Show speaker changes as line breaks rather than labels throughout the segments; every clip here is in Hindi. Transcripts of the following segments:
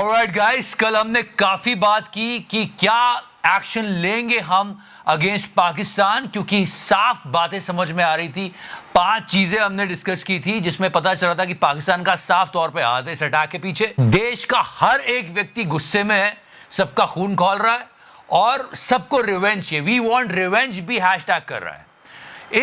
ऑलराइट गाइस, कल हमने काफी बात की कि क्या एक्शन लेंगे हम अगेंस्ट पाकिस्तान, क्योंकि साफ बातें समझ में आ रही थी। 5 चीजें हमने डिस्कस की थी जिसमें पता चला था कि पाकिस्तान का साफ तौर पे हाथ है इस अटैक के पीछे। देश का हर एक व्यक्ति गुस्से में है, सबका खून खौल रहा है और सबको रिवेंज चाहिए। वी वांट रिवेंज भी हैशटैग कर रहा है।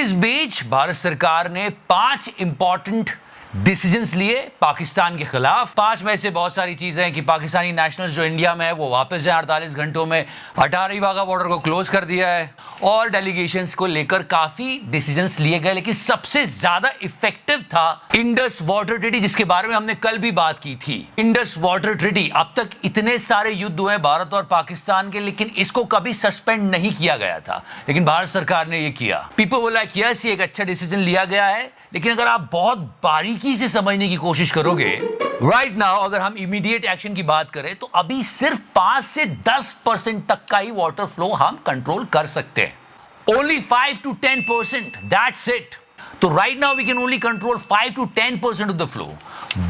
इस बीच भारत सरकार ने 5 इंपॉर्टेंट डिसीजंस लिए पाकिस्तान के खिलाफ। 5 में से बहुत सारी चीजें हैं कि पाकिस्तानी नेशनल्स जो इंडिया में है वो वापस जाए 48 घंटों में, 18वीं वाघा बॉर्डर को क्लोज कर दिया है और डेलीगेशंस को लेकर काफी डिसीजंस लिए गए। लेकिन सबसे ज्यादा इफेक्टिव था इंडस वाटर ट्रीटी, जिसके बारे में हमने कल भी बात की थी। इंडस वाटर ट्रीटी, अब तक इतने सारे युद्ध हुए भारत और पाकिस्तान के, लेकिन इसको कभी सस्पेंड नहीं किया गया था, लेकिन भारत सरकार ने ये किया। पीपल बोला कि यस, ये एक अच्छा डिसीजन लिया गया है, लेकिन अगर आप बहुत बारीकी से समझने की कोशिश करोगे राइट नाउ, अगर हम इमीडिएट एक्शन की बात करें तो अभी सिर्फ 5 से 10% तक का ही वाटर फ्लो हम कंट्रोल कर सकते हैं। Only 5 to 10%, that's it. तो right now we can only control 5 to 10% of the flow.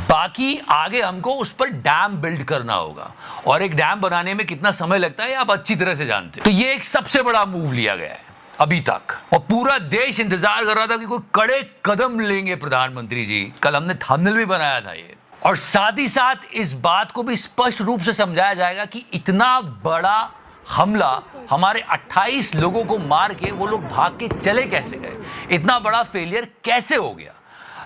बाकी आगे हमको उस पर डैम बिल्ड करना होगा, और एक डैम बनाने में कितना समय लगता है आप अच्छी तरह से जानते हैं। तो ये एक सबसे बड़ा मूव लिया गया है अभी तक, और पूरा देश इंतजार कर रहा था कि कोई कड़े कदम लेंगे प्रधानमंत्री जी। कल हमने थंबनेल भी बनाया था ये, और साथ ही साथ इस बात को भी स्पष्ट रूप से समझाया जाएगा कि इतना बड़ा हमला, हमारे 28 लोगों को मार के वो लोग भाग के चले कैसे गए, इतना बड़ा फेलियर कैसे हो गया।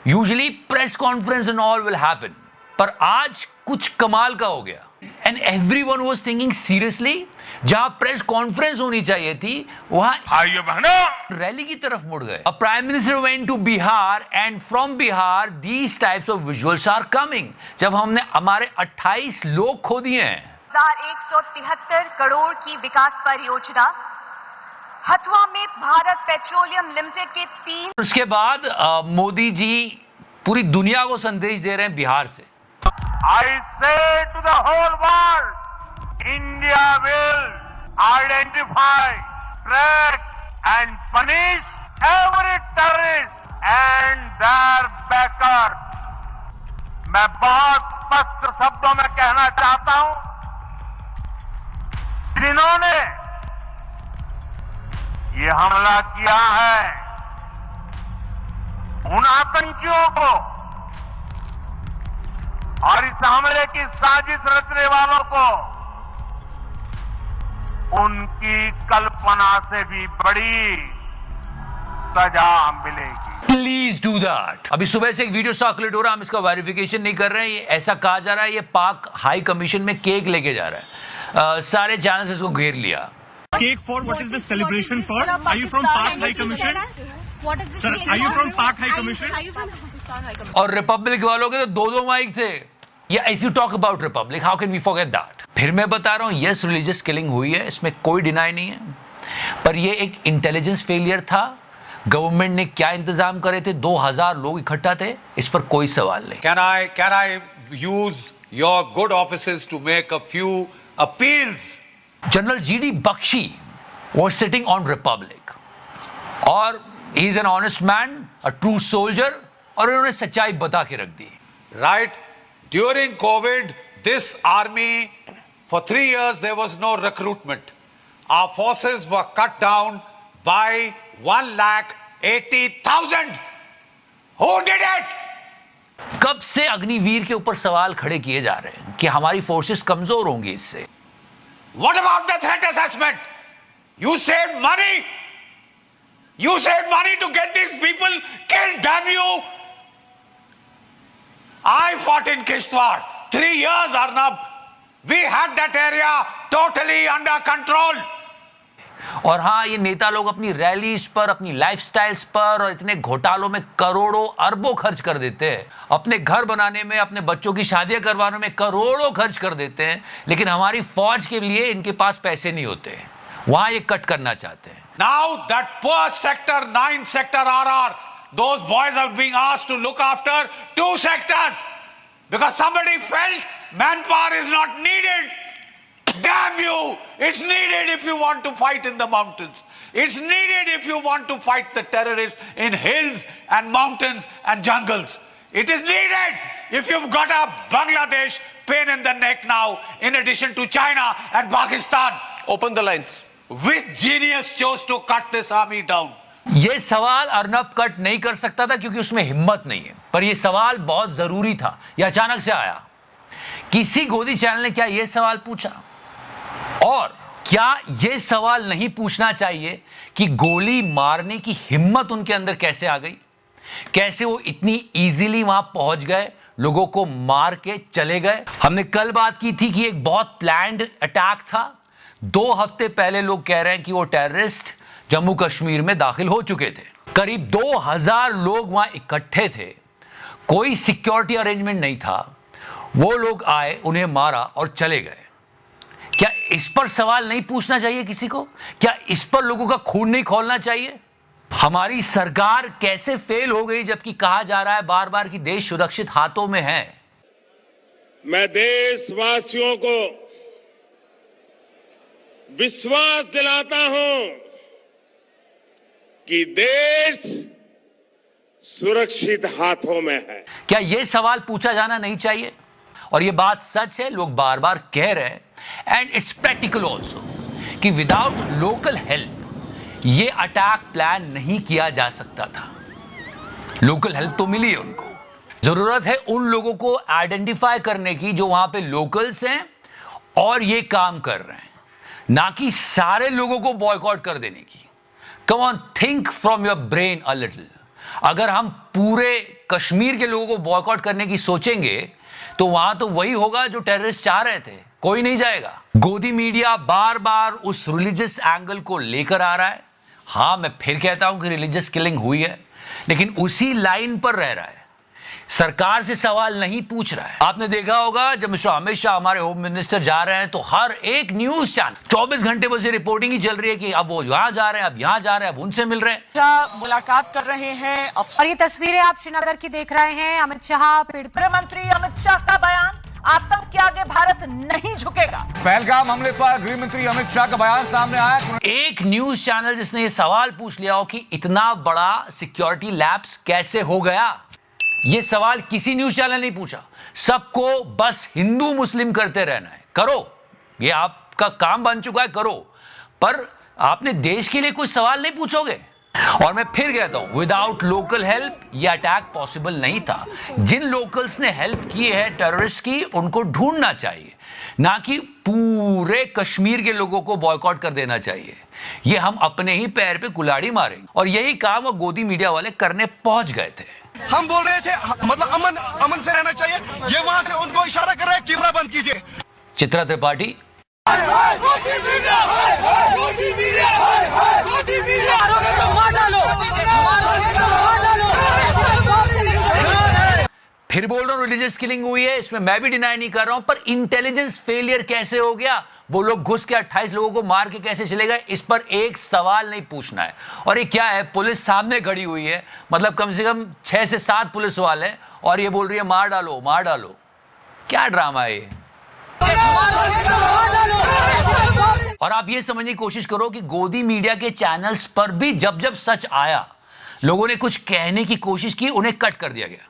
Usually press conference and all will happen, पर आज कुछ कमाल का हो गया and everyone was thinking seriously. जहां प्रेस कॉन्फ्रेंस होनी चाहिए थी वहां
भाइयों बहनों
रैली की तरफ मुड़ गए। अब prime minister went to Bihar and from Bihar these types of visuals are coming. जब हमने हमारे 28 लोग खो दिए हैं,
173 करोड़ की विकास परियोजना, हथुआ में भारत पेट्रोलियम लिमिटेड के 3।
उसके बाद मोदी जी पूरी दुनिया को संदेश दे रहे हैं बिहार से।
I say to the whole world, India will identify, track and punish every terrorist and their backer. मैं बहुत स्पष्ट शब्दों में कहना चाहता हूं, जिन्होंने ये हमला किया है उन आतंकियों को और इस हमले की साजिश रचने वालों को उनकी कल्पना से भी बड़ी सजा मिलेगी।
Please do that. अभी सुबह से एक वीडियो सर्कुलेट हो रहा है, हम इसका वेरिफिकेशन नहीं कर रहे हैं। ये ऐसा कहा जा रहा है ये पाक हाई कमीशन में केक लेके जा रहा है। सारे चैनल्स इसको घेर लिया।
Cake for what is the celebration for? Are you from Pak High Commission?
What is this?
Sir, are you from Pak High Commission?
Are you from Pakistan High Commission?
और रिपब्लिक वालों के तो 2 माइक थे। या if you talk about Republic, how can we forget that. फिर मैं बता रहा हूँ, यस रिलीजियस किलिंग हुई है, इसमें कोई डिनाई नहीं है, पर ये एक इंटेलिजेंस फेलियर था। गवर्नमेंट ने क्या इंतजाम करे थे, 2000 लोग इकट्ठा थे, इस पर कोई सवाल नहीं।
Can I use your good offices to make a few appeals?
General GD Bakshi was sitting on Republic, और he is an honest man, a true soldier, और उन्होंने सच्चाई बता के रख दी।
Right? During COVID, this army, for 3 years, there was no recruitment. Our forces were cut down by 1,80,000. Who did it?
कब से अग्निवीर के ऊपर सवाल खड़े किए जा रहे हैं कि हमारी फोर्सेस कमजोर होंगी इससे।
What about the threat assessment? You saved money. You saved money to get these people killed, damn you. I fought in Kishtwar. 3 years, Arnab. We had that area totally under control.
और हाँ, ये नेता लोग अपनी रैलीज पर, अपनी लाइफस्टाइल्स पर और इतने घोटालों में करोड़ों अरबों खर्च कर देते हैं। अपने घर बनाने में, अपने बच्चों की शादियां करवाने में करोड़ों खर्च कर देते हैं, लेकिन हमारी फौज के लिए इनके पास पैसे नहीं होते। वहां ये कट करना चाहते हैं।
Now that poor sector 9 sector RR, those boys are being asked to look after 2 sectors because somebody felt manpower is not needed. Damn you! It's needed if you want to fight in the mountains. It's needed if you want to fight the terrorists in hills and mountains and jungles. It is needed if you've got a Bangladesh pain in the neck now, in addition to China and Pakistan.
Open the lines.
Which genius chose to cut this army down?
ये सवाल अर्नब कट नहीं कर सकता था क्योंकि उसमें हिम्मत नहीं है, पर यह सवाल बहुत जरूरी था। यह अचानक से आया। किसी गोदी चैनल ने क्या यह सवाल पूछा? और क्या यह सवाल नहीं पूछना चाहिए कि गोली मारने की हिम्मत उनके अंदर कैसे आ गई? कैसे वो इतनी इजीली वहां पहुंच गए, लोगों को मार के चले गए? हमने कल बात की थी कि एक बहुत प्लान्ड अटैक था। 2 हफ्ते पहले लोग कह रहे हैं कि वो टेररिस्ट जम्मू कश्मीर में दाखिल हो चुके थे। करीब 2000 लोग वहां इकट्ठे थे, कोई सिक्योरिटी अरेंजमेंट नहीं था। वो लोग आए, उन्हें मारा और चले गए। क्या इस पर सवाल नहीं पूछना चाहिए किसी को? क्या इस पर लोगों का खून नहीं खौलना चाहिए? हमारी सरकार कैसे फेल हो गई जबकि कहा जा रहा है बार बार कि देश सुरक्षित हाथों में है।
मैं देशवासियों को विश्वास दिलाता हूं कि देश सुरक्षित हाथों में है।
क्या यह सवाल पूछा जाना नहीं चाहिए? और यह बात सच है, लोग बार बार कह रहे हैं, एंड इट्स प्रैक्टिकल ऑल्सो, कि विदाउट लोकल हेल्प ये अटैक प्लान नहीं किया जा सकता था। लोकल हेल्प तो मिली है उनको। जरूरत है उन लोगों को आइडेंटिफाई करने की जो वहां पे लोकल्स हैं और ये काम कर रहे हैं, ना कि सारे लोगों को बॉयकॉट कर देने की। Come on, think from your brain a little. अगर हम पूरे कश्मीर के लोगों को बॉयकॉट करने की सोचेंगे तो वहां तो वही होगा जो टेररिस्ट चाह रहे थे, कोई नहीं जाएगा। गोदी मीडिया बार बार उस रिलीजियस एंगल को लेकर आ रहा है। हाँ, मैं फिर कहता हूं कि रिलीजियस किलिंग हुई है, लेकिन उसी लाइन पर रह रहा है, सरकार से सवाल नहीं पूछ रहा है। आपने देखा होगा जब मिस्टर अमित शाह हमारे होम मिनिस्टर जा रहे हैं तो हर एक न्यूज चैनल 24 घंटे बस ये रिपोर्टिंग ही चल रही है कि अब वो यहां जा रहे हैं, अब यहां जा रहे हैं, अब उनसे मिल रहे हैं,
मुलाकात कर रहे हैं।
और ये तस्वीरें आप श्रीनगर की देख रहे हैं। अमित शाह,
गृह मंत्री अमित शाह का बयान, आतंक के आगे भारत नहीं झुकेगा।
पहलगाम हमले पर गृह मंत्री अमित शाह का बयान सामने आया।
एक न्यूज चैनल जिसने ये सवाल पूछ लिया हो कि इतना बड़ा सिक्योरिटी लैप्स कैसे हो गया, ये सवाल किसी न्यूज चैनल ने नहीं पूछा। सबको बस हिंदू मुस्लिम करते रहना है। करो, ये आपका काम बन चुका है, करो, पर आपने देश के लिए कुछ सवाल नहीं पूछोगे। और मैं फिर कहता हूं, विदाउट लोकल हेल्प ये अटैक पॉसिबल नहीं था। जिन लोकल्स ने हेल्प की है टेररिस्ट की, उनको ढूंढना चाहिए, ना कि पूरे कश्मीर के लोगों को बॉयकॉट कर देना चाहिए। ये हम अपने ही पैर पे कुल्हाड़ी मारेंगे। और यही काम वो गोदी मीडिया वाले करने पहुंच गए थे।
हम बोल रहे थे मतलब अमन से रहना चाहिए, ये वहां से उनको इशारा कर रहे हैं, कैमरा बंद कीजिए।
चित्रा त्रिपाठी, फिर बोल रहा हूं रिलीजियस किलिंग हुई है, इसमें मैं भी डिनाई नहीं कर रहा हूं, पर इंटेलिजेंस फेलियर कैसे हो गया? वो लोग घुस के 28 लोगों को मार के कैसे चले गए? इस पर एक सवाल नहीं पूछना है। और ये क्या है, पुलिस सामने खड़ी हुई है, मतलब कम से कम 6 से 7 पुलिस वाले हैं, और ये बोल रही है मार डालो, मार डालो। क्या ड्रामा है ये? और आप ये समझने की कोशिश करो कि गोदी मीडिया के चैनल्स पर भी जब जब सच आया, लोगों ने कुछ कहने की कोशिश की, उन्हें कट कर दिया गया।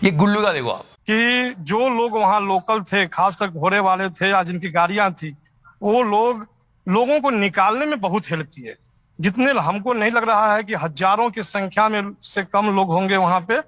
ये गुल्लू का देखो आप,
कि जो लोग वहां लोकल थे, खासकर घोड़े वाले थे या जिनकी गाड़ियां थी, वो लोगों को निकालने में बहुत हेल्प किए। जितने हमको नहीं लग रहा है कि हजारों की संख्या में से कम लोग होंगे वहां पे,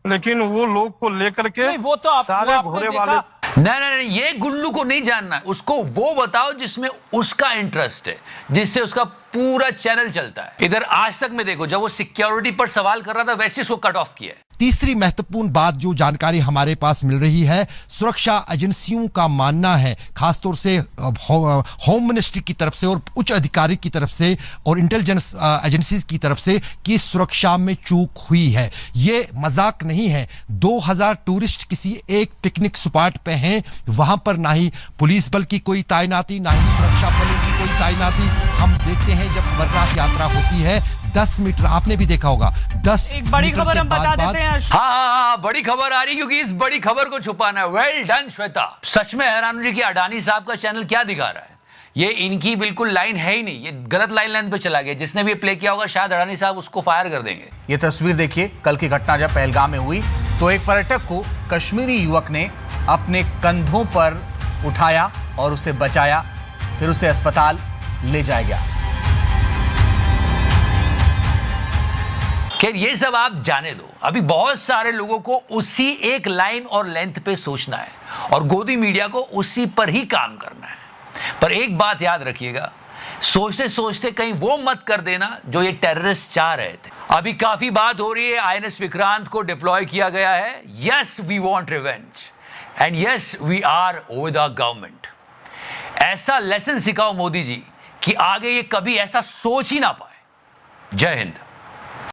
लेकिन वो लोग को लेकर के
वो तो
सारे घोड़े वाले।
नहीं, ये गुल्लू को नहीं जानना है, उसको वो बताओ जिसमें उसका इंटरेस्ट है, जिससे उसका पूरा चैनल चलता है। इधर आज तक में देखो, जब वो सिक्योरिटी पर सवाल कर रहा था वैसे उसको कट ऑफ किया है।
तीसरी महत्वपूर्ण बात जो जानकारी हमारे पास मिल रही है, सुरक्षा एजेंसियों का मानना है, खासतौर से होम मिनिस्ट्री की तरफ से और उच्च अधिकारी की तरफ से और इंटेलिजेंस एजेंसीज की तरफ से, कि सुरक्षा में चूक हुई है। ये मजाक नहीं है। 2000 टूरिस्ट किसी एक पिकनिक स्पॉट पे हैं, वहां पर ना ही पुलिस बल की कोई तैनाती, ना ही सुरक्षा बलों की कोई तैनाती। हम देखते हैं जब अमरनाथ यात्रा होती है, 10 मीटर, आपने भी देखा होगा, 10
एक बड़ी खबर हम बता देते हैं।
हाँ, बड़ी खबर आ रही, क्योंकि इस बड़ी खबर को छुपाना है। Well done Shweta. सच में हैरान जी कि अडानी साहब का चैनल क्या दिखा रहा है। ये इनकी बिल्कुल लाइन है ही नहीं, ये गलत लाइन पे चला गया। जिसने भी प्ले किया होगा शायद अडानी साहब उसको फायर कर देंगे।
ये तस्वीर देखिए, कल की घटना जब पहलगाम में हुई, तो एक पर्यटक को कश्मीरी युवक ने अपने कंधों पर उठाया और उसे बचाया, फिर उसे अस्पताल ले जाया गया।
खैर ये सब आप जाने दो, अभी बहुत सारे लोगों को उसी एक लाइन और लेंथ पे सोचना है और गोदी मीडिया को उसी पर ही काम करना है। पर एक बात याद रखिएगा, सोचते सोचते कहीं वो मत कर देना जो ये टेररिस्ट चाह रहे थे। अभी काफी बात हो रही है, INS विक्रांत को डिप्लॉय किया गया है। Yes we want revenge and yes we are with our government. ऐसा लेसन सिखाओ मोदी जी कि आगे ये कभी ऐसा सोच ही ना पाए। जय हिंद।